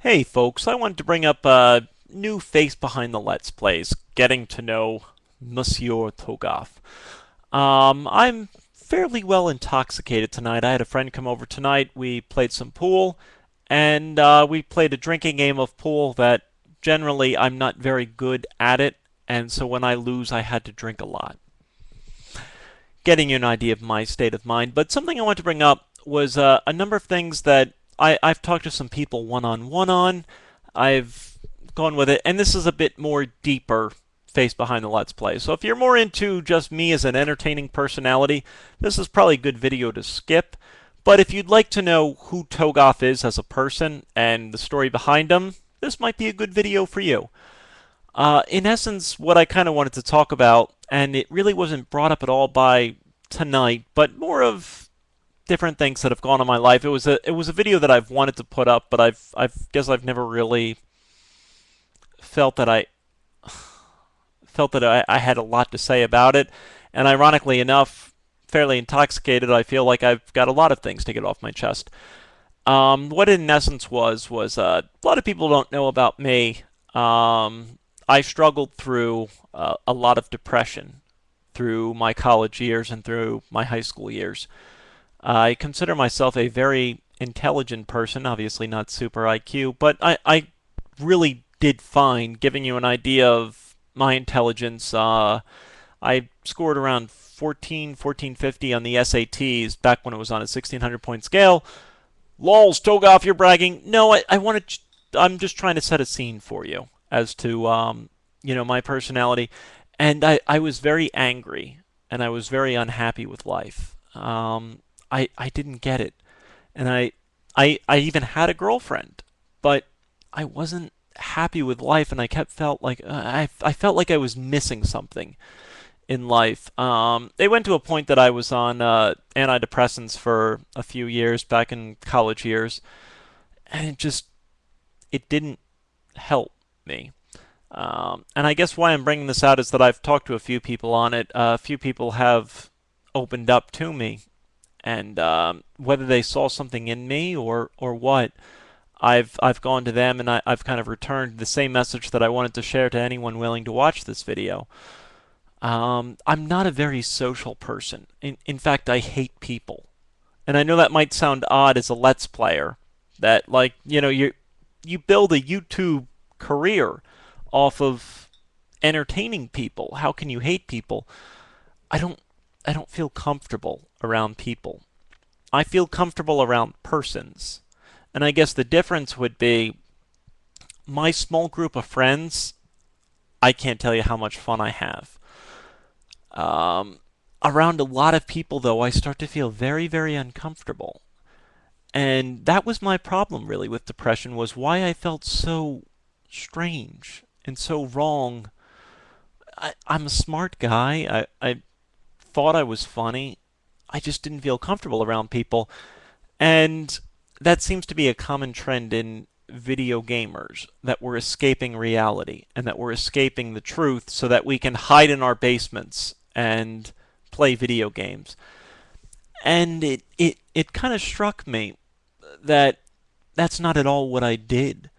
Hey folks, I wanted to bring up a new face behind the Let's Plays, getting to know Monsieur Toegoff. I'm fairly well intoxicated tonight. I had a friend come over tonight. We played some pool, and we played a drinking game of pool that generally I'm not very good at it, and so when I lose, I had to drink a lot. Getting you an idea of my state of mind. But something I want to bring up was a number of things that I've talked to some people one-on-one on. I've gone with it, and this is a bit more deeper face behind the Let's Play. So if you're more into just me as an entertaining personality, this is probably a good video to skip. But if you'd like to know who Toegoff is as a person and the story behind him, this might be a good video for you. In essence, what I kind of wanted to talk about, and it really wasn't brought up at all by tonight, but more of different things that have gone on in my life. It was a video that I've wanted to put up, but I've never really felt that I had a lot to say about it. And ironically enough, fairly intoxicated, I feel like I've got a lot of things to get off my chest. What it in essence was a lot of people don't know about me. I struggled through a lot of depression through my college years and through my high school years. I consider myself a very intelligent person, obviously not super IQ, but I really did fine. Giving you an idea of my intelligence, I scored around 1450 on the SATs back when it was on a 1600 point scale. Lols, Toegoff, you're bragging. No, I want to. I'm just trying to set a scene for you as to my personality, and I was very angry and I was very unhappy with life. I didn't get it, and I even had a girlfriend, but I wasn't happy with life, and I kept felt like I felt like I was missing something in life. It went to a point that I was on antidepressants for a few years back in college years, and it didn't help me. And I guess why I'm bringing this out is that I've talked to a few people on it. A few people have opened up to me, and whether they saw something in me or what, I've gone to them and I've kind of returned the same message that I wanted to share to anyone willing to watch this video. I'm not a very social person. In fact, I hate people. And I know that might sound odd as a Let's Player, that like you build a YouTube career off of entertaining people. How can you hate people? I don't I don't feel comfortable around people. I feel comfortable around persons. And I guess the difference would be my small group of friends, I can't tell you how much fun I have. Around a lot of people, though, I start to feel very, very uncomfortable. And that was my problem, really, with depression, was why I felt so strange and so wrong. I'm a smart guy. I thought I was funny. I just didn't feel comfortable around people. And that seems to be a common trend in video gamers, that we're escaping reality and that we're escaping the truth so that we can hide in our basements and play video games. And it kind of struck me that that's not at all what I did.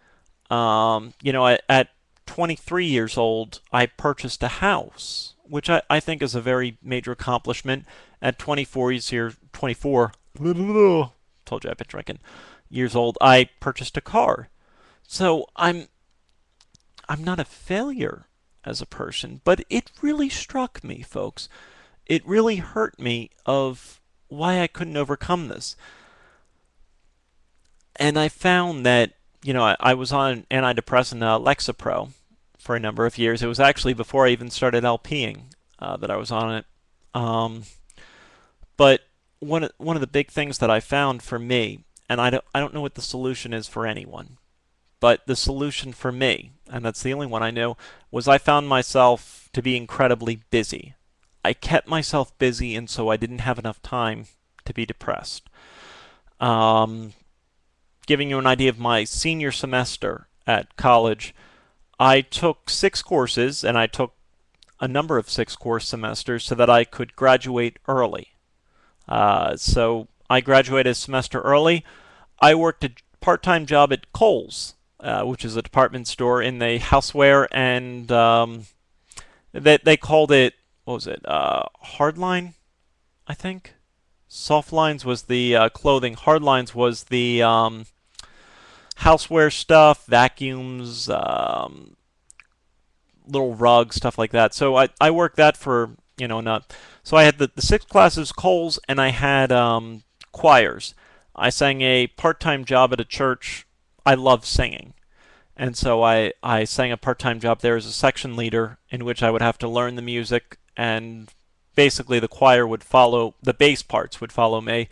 At 23 years old, I purchased a house, which I think is a very major accomplishment. At 24, told you I've been drinking, years old, I purchased a car. So I'm not a failure as a person, but it really struck me, folks. It really hurt me of why I couldn't overcome this. And I found that, I was on antidepressant Lexapro for a number of years. It was actually before I even started LPing that I was on it. Um, but one of the big things that I found for me, and I don't know what the solution is for anyone, but the solution for me, and that's the only one I know, was I found myself to be incredibly busy. I kept myself busy, and so I didn't have enough time to be depressed. Um, Giving you an idea of my senior semester at college, I took 6 courses, and I took a number of 6 course semesters so that I could graduate early. So I graduated a semester early. I worked a part time job at Kohl's which is a department store in the houseware, and they called it, what was it, hardline, I think. Soft lines was the clothing. Hard lines was the houseware stuff, vacuums, little rugs, stuff like that. So I worked that for, not. So I had the six classes, Coles, and I had choirs. I sang a part-time job at a church. I love singing. And so I sang a part-time job there as a section leader in which I would have to learn the music, and basically the choir would follow, the bass parts would follow me,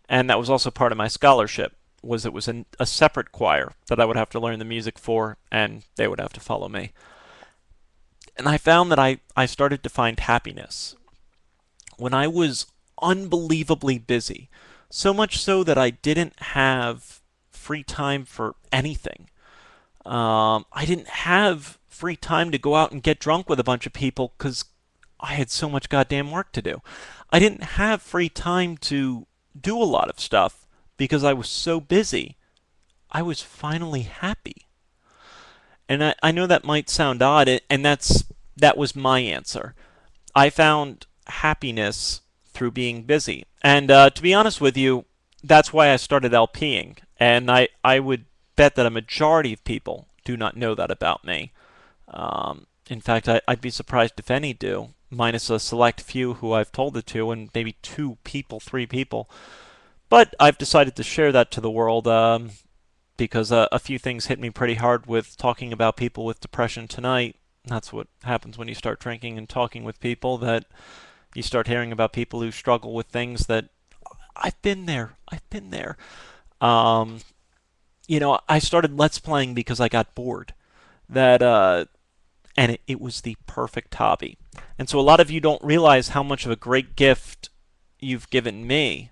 and that was also part of my scholarship, was it was a separate choir that I would have to learn the music for, and they would have to follow me. And I found that I started to find happiness when I was unbelievably busy, so much so that I didn't have free time for anything. I didn't have free time to go out and get drunk with a bunch of people because I had so much goddamn work to do. I didn't have free time to do a lot of stuff because I was so busy. I was finally happy. And I know that might sound odd, and that was my answer. I found happiness through being busy. And to be honest with you, that's why I started LPing. And I would bet that a majority of people do not know that about me. In fact, I'd be surprised if any do, minus a select few who I've told it to, and maybe two people, three people. But I've decided to share that to the world because a few things hit me pretty hard with talking about people with depression tonight. That's what happens when you start drinking and talking with people, that you start hearing about people who struggle with things that I've been there. I've been there. Um, I started Let's Playing because I got bored. That and it was the perfect hobby. And so a lot of you don't realize how much of a great gift you've given me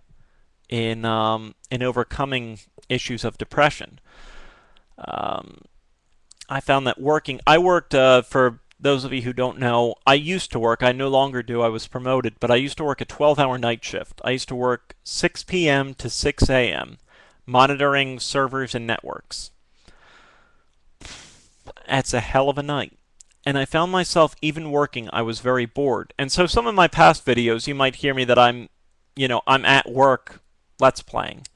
in overcoming issues of depression. Um, I found that I worked, for those of you who don't know, I used to work, I no longer do, I was promoted, but I used to work a 12-hour night shift. I used to work 6 p.m. to 6 a.m., monitoring servers and networks. That's a hell of a night. And I found myself, even working, I was very bored. And so some of my past videos, you might hear me that I'm at work, Let's Playing.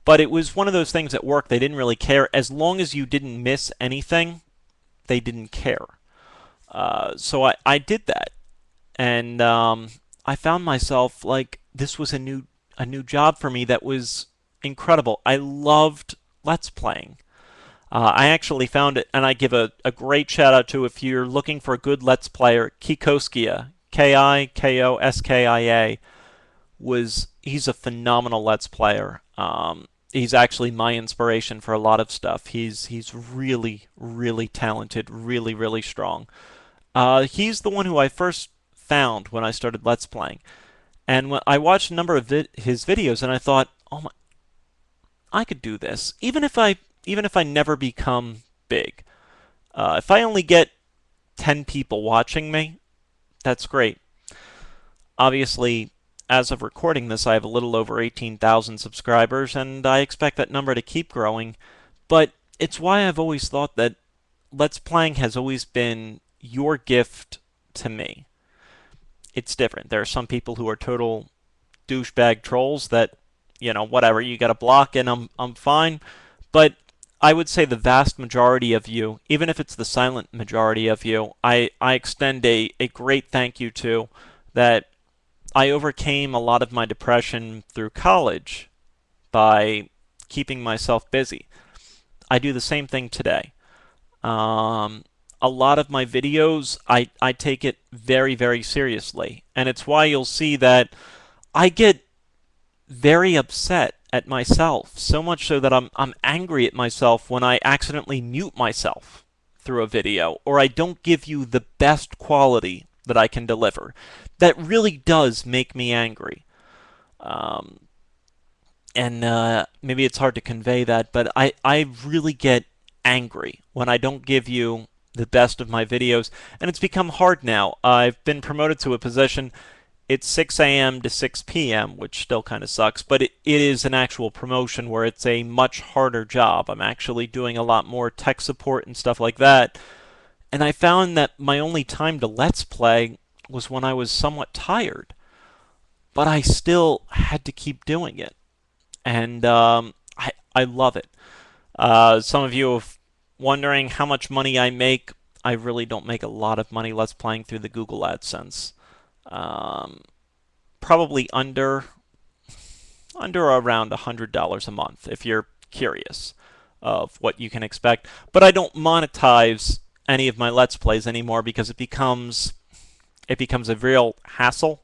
But it was one of those things at work, they didn't really care. As long as you didn't miss anything, they didn't care. So I did that. And I found myself like this was a new job for me that was incredible. I loved Let's Playing. I actually found it, and I give a great shout out to, if you're looking for a good Let's Player, Kikoskia, Kikoskia, he's a phenomenal Let's Player. He's actually my inspiration for a lot of stuff. He's really, really talented, really, really strong. He's the one who I first found when I started Let's Playing. And when I watched a number of his videos, and I thought, oh my, I could do this. Even if I never become big. If I only get 10 people watching me, that's great. Obviously, as of recording this, I have a little over 18,000 subscribers, and I expect that number to keep growing. But it's why I've always thought that Let's Playing has always been your gift to me. It's different. There are some people who are total douchebag trolls that, whatever, you got a block and I'm fine. But I would say the vast majority of you, even if it's the silent majority of you, I extend a great thank you to, that I overcame a lot of my depression through college by keeping myself busy. I do the same thing today. A lot of my videos, I take it very, very seriously. And it's why you'll see that I get very upset at myself, so much so that I'm angry at myself when I accidentally mute myself through a video, or I don't give you the best quality that I can deliver. That really does make me angry. Um, and maybe it's hard to convey that, but I really get angry when I don't give you the best of my videos, and it's become hard now. I've been promoted to a position. it's 6 a.m. to 6 p.m., which still kind of sucks, but it is an actual promotion where it's a much harder job. I'm actually doing a lot more tech support and stuff like that. And I found that my only time to Let's Play was when I was somewhat tired, but I still had to keep doing it. And I love it. Some of you are wondering how much money I make. I really don't make a lot of money Let's Playing through the Google AdSense. Um, Probably under around $100 a month if you're curious of what you can expect. But I don't monetize any of my Let's Plays anymore because it becomes a real hassle.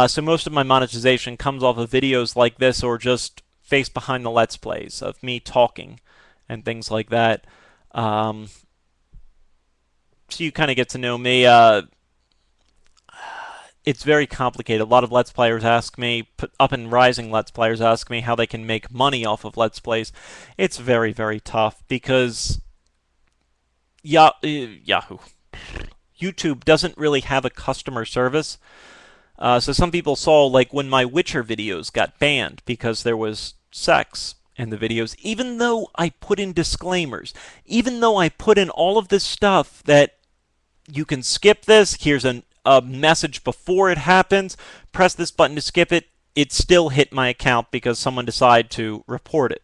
So most of my monetization comes off of videos like this or just face behind the Let's Plays of me talking and things like that. Um, so you kind of get to know me. It's very complicated. A lot of Let's Players ask me, up and rising Let's Players ask me how they can make money off of Let's Plays. It's very, very tough because Yahoo, YouTube doesn't really have a customer service. So some people saw, like, when my Witcher videos got banned because there was sex in the videos, even though I put in disclaimers, even though I put in all of this stuff that you can skip this, here's a message before it happens, press this button to skip it, it still hit my account because someone decided to report it.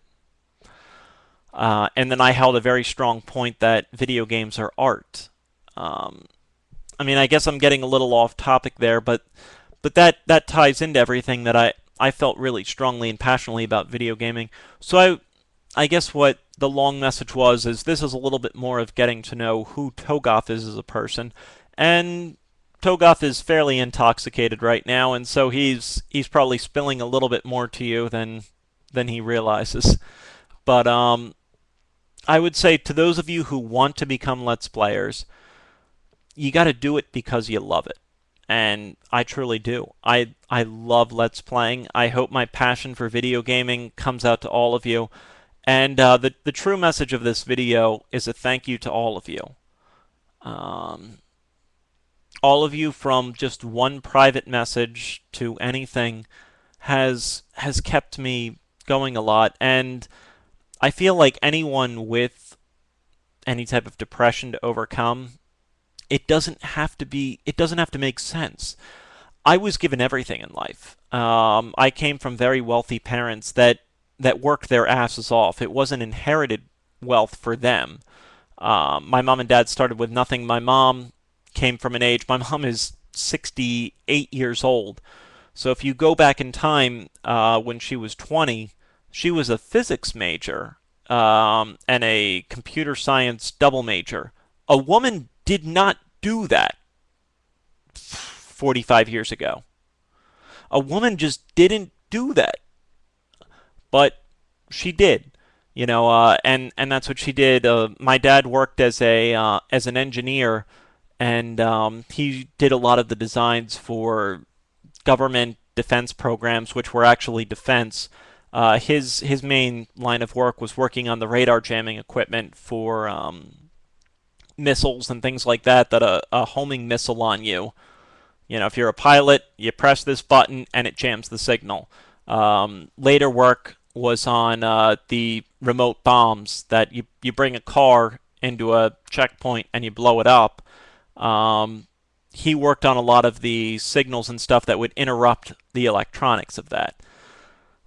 And then I held a very strong point that video games are art. I mean, I guess I'm getting a little off topic there, but that ties into everything that I felt really strongly and passionately about video gaming. So I guess what the long message was is this is a little bit more of getting to know who Toegoff is as a person. And Toegoff is fairly intoxicated right now, and so he's probably spilling a little bit more to you than he realizes. But I would say to those of you who want to become Let's Players, you got to do it because you love it. And I truly do. I love Let's Playing. I hope my passion for video gaming comes out to all of you. And the true message of this video is a thank you to all of you. Um, all of you, from just one private message to anything, has kept me going a lot. And I feel like anyone with any type of depression to overcome, it doesn't have to make sense. I was given everything in life. I came from very wealthy parents that worked their asses off. It wasn't inherited wealth for them. My mom and dad started with nothing. My mom came from an age. My mom is 68 years old. So if you go back in time, when she was 20, she was a physics major and a computer science double major. A woman did not do that 45 years ago. A woman just didn't do that, but she did. And that's what she did. My dad worked as an engineer, and he did a lot of the designs for government defense programs, which were actually defense. His main line of work was working on the radar jamming equipment for missiles and things like that. That a homing missile on you. If you're a pilot, you press this button and it jams the signal. Later work was on the remote bombs that you bring a car into a checkpoint and you blow it up. He worked on a lot of the signals and stuff that would interrupt the electronics of that.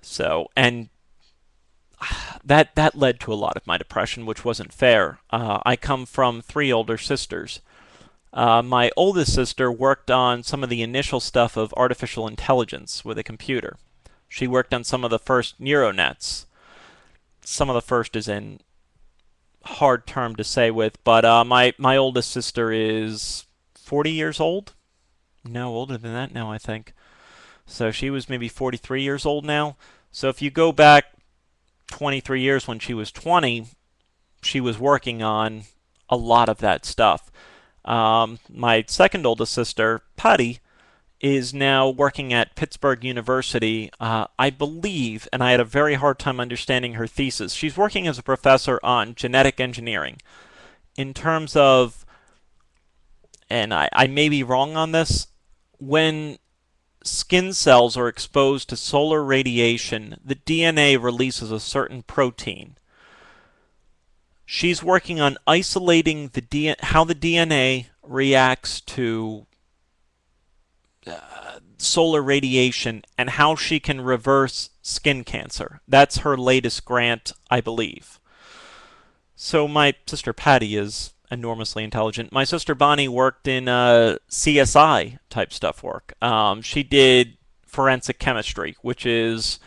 So, and that led to a lot of my depression, which wasn't fair. I come from three older sisters. My oldest sister worked on some of the initial stuff of artificial intelligence with a computer. She worked on some of the first neural nets. Some of the first is in hard term to say with, but my oldest sister is 40 years old. No, older than that now, I think. So she was maybe 43 years old now. So if you go back 23 years when she was 20, she was working on a lot of that stuff. My second oldest sister, Patty, is now working at Pittsburgh University, I believe, and I had a very hard time understanding her thesis. She's working as a professor on genetic engineering. In terms of, and I may be wrong on this, when skin cells are exposed to solar radiation, the DNA releases a certain protein. She's working on isolating how the DNA reacts to solar radiation and how she can reverse skin cancer. That's her latest grant, I believe. So my sister Patty is enormously intelligent. My sister Bonnie worked in CSI type stuff work. She did forensic chemistry, which is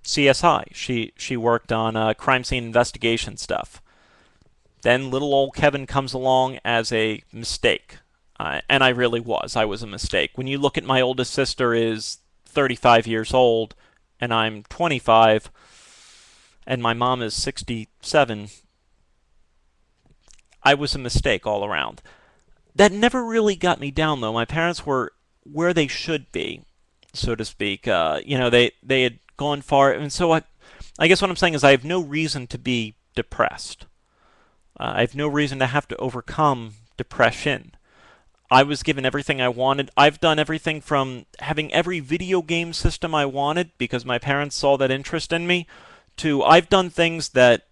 CSI. She worked on crime scene investigation stuff. Then little old Kevin comes along as a mistake. And I really was. I was a mistake. When you look at my oldest sister is 35 years old, and I'm 25, and my mom is 67, I was a mistake all around. That never really got me down, though. My parents were where they should be, so to speak. They had gone far, and so I guess what I'm saying is I have no reason to be depressed. I have no reason to have to overcome depression. I was given everything I wanted. I've done everything from having every video game system I wanted because my parents saw that interest in me, to I've done things that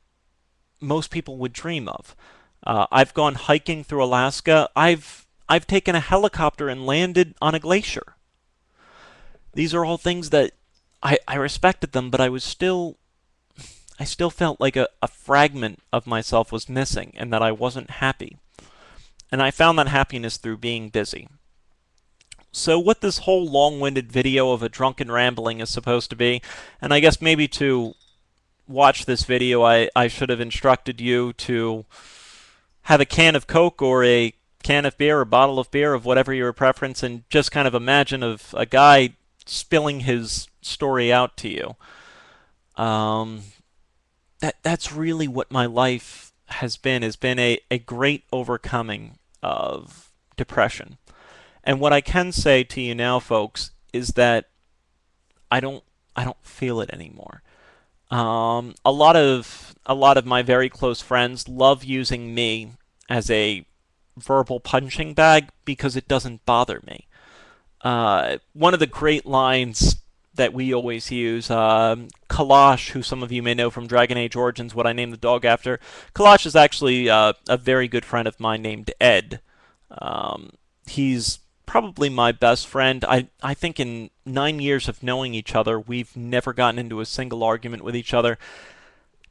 most people would dream of. I've gone hiking through Alaska. I've taken a helicopter and landed on a glacier. These are all things that I respected them, but I still felt like a fragment of myself was missing and that I wasn't happy. And I found that happiness through being busy. So what this whole long-winded video of a drunken rambling is supposed to be, and I guess maybe to watch this video I should have instructed you to have a can of Coke or a can of beer or bottle of beer of whatever your preference, and just kind of imagine of a guy spilling his story out to you. Um, that's really what my life has been a great overcoming of depression. And what I can say to you now, folks, is that I don't I don't feel it anymore. A lot of my very close friends love using me as a verbal punching bag because it doesn't bother me. One of the great lines that we always use, Kalash, who some of you may know from Dragon Age Origins, what I named the dog after. Kalash is actually a very good friend of mine named Ed. He's probably my best friend. I think in 9 years of knowing each other, we've never gotten into a single argument with each other.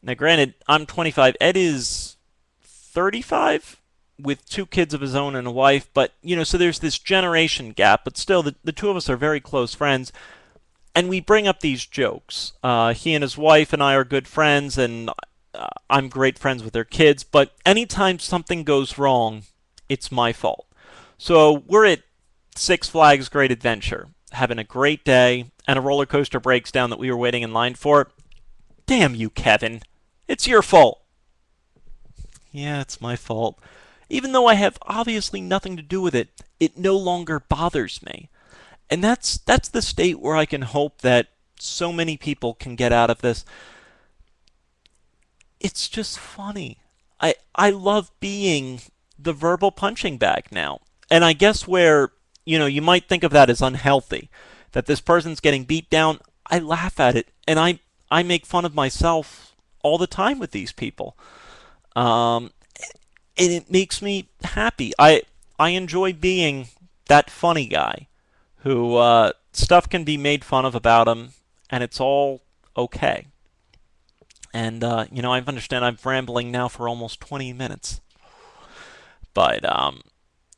Now, granted, I'm 25. Ed is 35 with two kids of his own and a wife, but, so there's this generation gap, but still, the two of us are very close friends, and we bring up these jokes. He and his wife and I are good friends, and I'm great friends with their kids, but anytime something goes wrong, it's my fault. So we're at Six Flags Great Adventure, having a great day, and a roller coaster breaks down that we were waiting in line for. Damn you, Kevin. It's your fault. Yeah, it's my fault. Even though I have obviously nothing to do with it, it no longer bothers me. And that's the state where I can hope that so many people can get out of this. It's just funny. I love being the verbal punching bag now. And I guess where, you might think of that as unhealthy, that this person's getting beat down, I laugh at it, and I make fun of myself all the time with these people. Um, and it makes me happy. I enjoy being that funny guy who stuff can be made fun of about him, and it's all okay. And I understand I'm rambling now for almost 20 minutes, but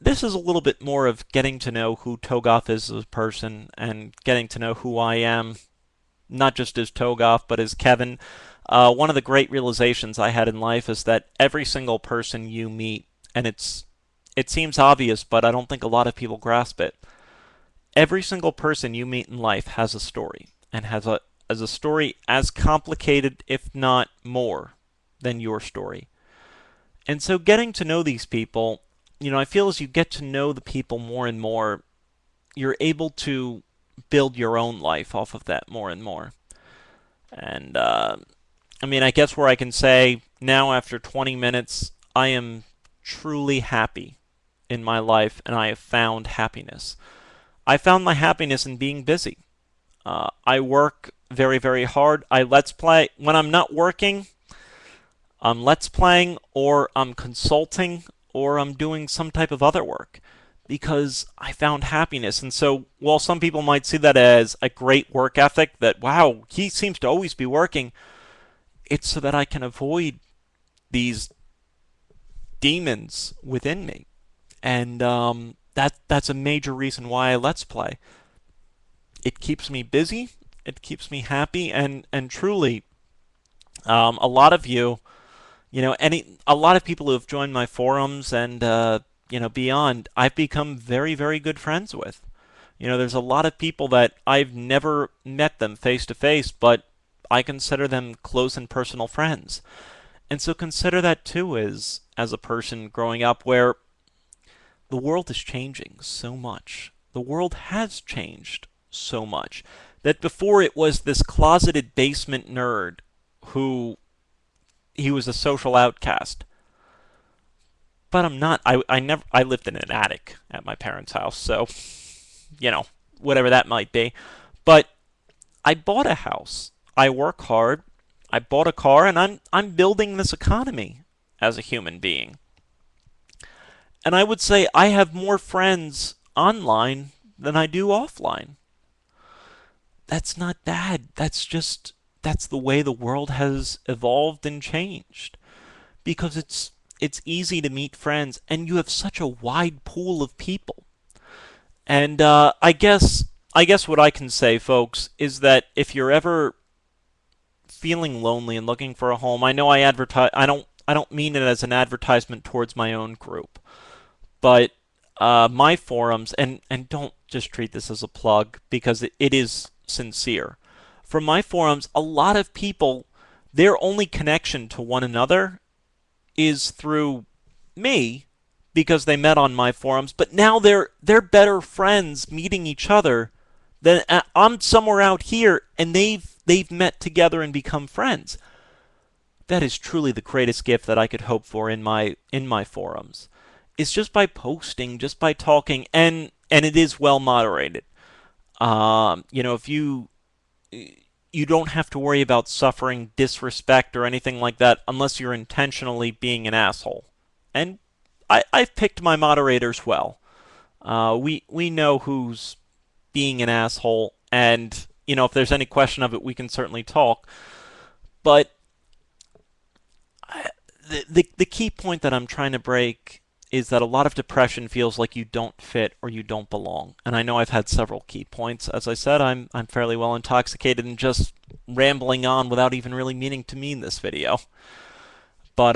this is a little bit more of getting to know who Toegoff is as a person and getting to know who I am, not just as Toegoff, but as Kevin. One of the great realizations I had in life is that every single person you meet, and it seems obvious, but I don't think a lot of people grasp it. Every single person you meet in life has a story, and has a story as complicated, if not more, than your story. And so getting to know these people, I feel as you get to know the people more and more, you're able to build your own life off of that more and more. And I guess where I can say now after 20 minutes, I am truly happy in my life and I have found happiness. I found my happiness in being busy. I work very, very hard. I let's play. When I'm not working, I'm let's playing, or I'm consulting, or I'm doing some type of other work because I found happiness. And so, while some people might see that as a great work ethic, that wow, he seems to always be working, it's so that I can avoid these demons within me. And that's a major reason why I let's play. It keeps me busy, it keeps me happy, and truly, a lot of you, a lot of people who have joined my forums and beyond, I've become very, very good friends with. There's a lot of people that I've never met them face to face, but I consider them close and personal friends. And so consider that too as a person growing up where the world is changing so much. The world has changed so much that before it was this closeted basement nerd who he was a social outcast. But I'm not. I lived in an attic at my parents' house, so you know, whatever that might be. But I bought a house. I work hard. I bought a car, and I'm building this economy as a human being. And I would say I have more friends online than I do offline. That's not bad. That's the way the world has evolved and changed. Because it's easy to meet friends and you have such a wide pool of people. And I guess what I can say, folks, is that if you're ever feeling lonely and looking for a home, I know I don't mean it as an advertisement towards my own group, but my forums, and don't just treat this as a plug because it is sincere. From my forums, a lot of people, their only connection to one another is through me because they met on my forums, but now they're better friends meeting each other than I'm somewhere out here and they've met together and become friends. That is truly the greatest gift that I could hope for in my forums. Is just by posting, just by talking, and it is well moderated. If you don't have to worry about suffering disrespect or anything like that unless you're intentionally being an asshole. And I've picked my moderators well. We know who's being an asshole, and if there's any question of it, we can certainly talk. But the key point that I'm trying to break is that a lot of depression feels like you don't fit or you don't belong. And I know I've had several key points. As I said, I'm fairly well intoxicated and just rambling on without even really meaning to mean this video. But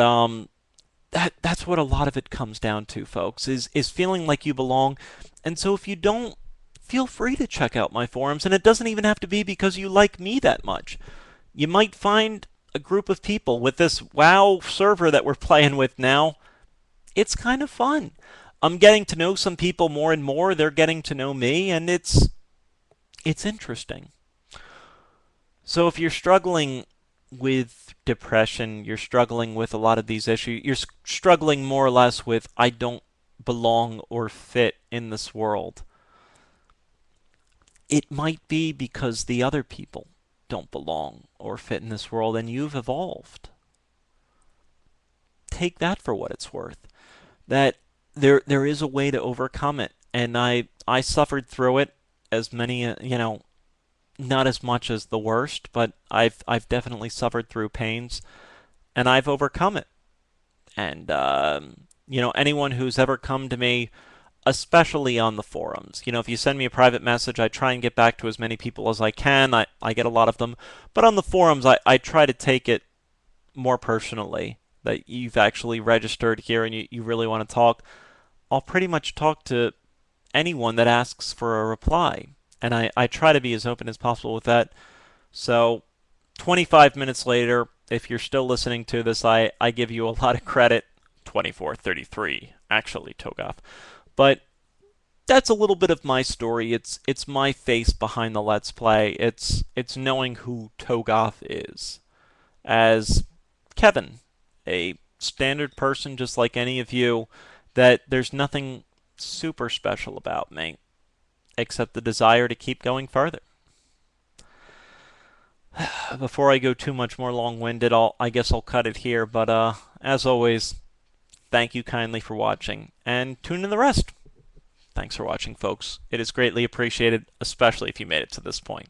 that's what a lot of it comes down to, folks, is feeling like you belong. And so if you don't, feel free to check out my forums, and it doesn't even have to be because you like me that much. You might find a group of people with this WoW server that we're playing with now. It's kind of fun. I'm getting to know some people more and more. They're getting to know me, and it's interesting. So if you're struggling with depression, you're struggling with a lot of these issues, you're struggling more or less with I don't belong or fit in this world. It might be because the other people don't belong or fit in this world and you've evolved. Take that for what it's worth. That there is a way to overcome it, and I suffered through it as many not as much as the worst, but I've definitely suffered through pains and I've overcome it. And anyone who's ever come to me, especially on the forums, if you send me a private message, I try and get back to as many people as I can. I get a lot of them, but on the forums, I try to take it more personally that you've actually registered here and you really want to talk. I'll pretty much talk to anyone that asks for a reply. And I try to be as open as possible with that. So 25 minutes later, if you're still listening to this, I give you a lot of credit. 24:33, actually, Toegoff. But that's a little bit of my story. It's my face behind the Let's Play. It's knowing who Toegoff is. As Kevin, a standard person just like any of you, that there's nothing super special about me. except the desire to keep going further. Before I go too much more long-winded, I guess I'll cut it here, but as always, thank you kindly for watching, and tune in the rest. Thanks for watching, folks. It is greatly appreciated, especially if you made it to this point.